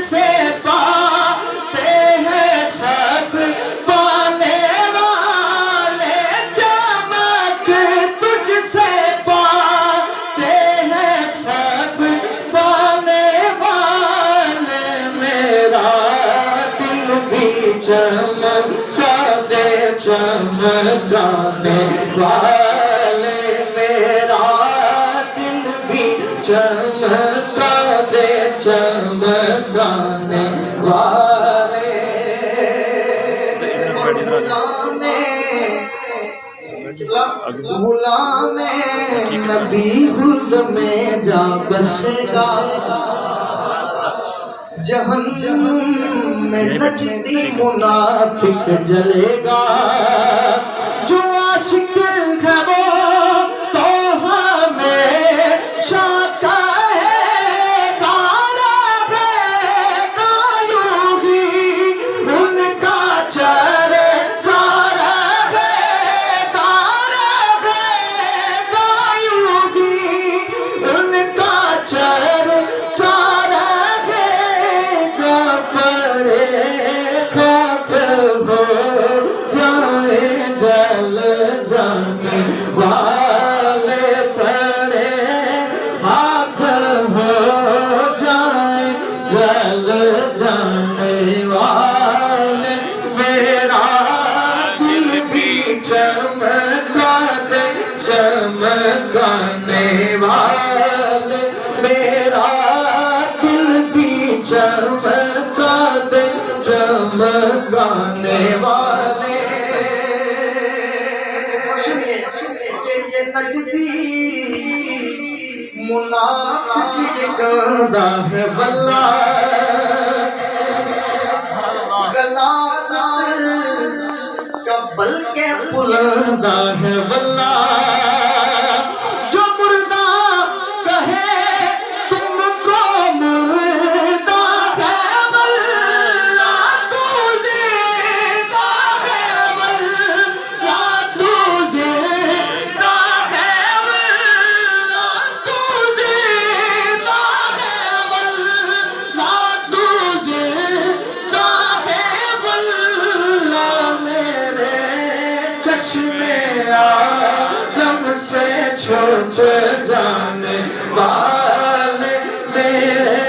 سے پاتے ہیں سب پانے والے، چمک تجھ سے پاتے ہیں سب پانے والے، میرا دل بھی چمکا دے چمکانے والے، میرا دل بھی چمکا دے چمکانے والے، غلام نبی خلد میں جا بسے گا، جہنم میں نجدی منافق جلے گا، جو عاشق ہے وہ تو ہمیشہ چاہے گا، رہے گا یوں ہی ان کا چرچا، رہے گا یوں ہی ان کا چرچا، خاک ہو جائے جل جانے والے، پڑے خاک ہو جائے جل جانے والے، میرا دل بھی چمکا دے چمکانے والے، میرا دل بھی چمکا دے چمکانے والے، کہ یہ نجدی منافق یہ گندا ہے واللہ، غلاظت کا بلکہ بلندہ ہے واللہ، جو مردہ کہے تم کو مردہ ہے واللہ، تو زندہ ہے واللہ، تو زندہ ہے واللہ، تو زندہ ہے واللہ، تو زندہ ہے واللہ، میرے چشمے عالم سے چھپ جانے والے، میرے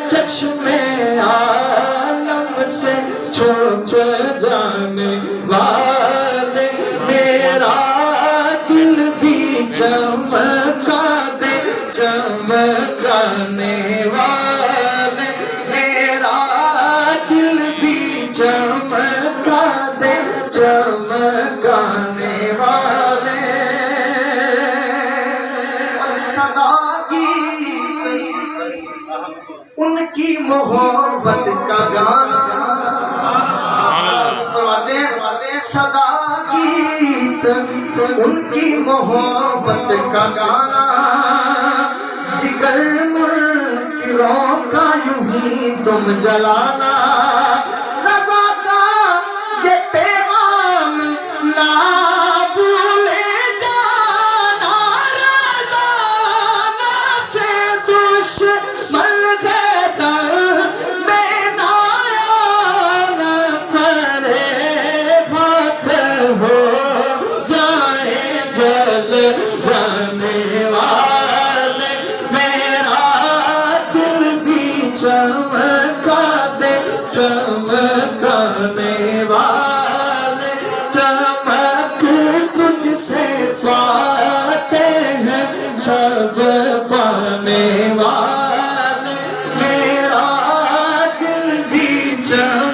چشمے عالم سے چھپ جانے والے، میرا دل بھی چمکا دے چمکانے والے، میرا دل بھی چمکا دے چمکانے والے، صدا کی ان کی محبت کا گانا، صدا گیت ان کی محبت کا گانا، جگر منکروں کا یوں ہی تم جلانا، رضا کا یہ پیغام نہ بھولے جانا، رضا سے دشمن ہے در میں نہ آنا، پڑے خاک ہو جائے جل جانے والے، میرا دل بھی چمکا دے چمکانے والے، چمک تجھ سے پاتے ہیں سب پانے والے، میرا دل بھی چمکا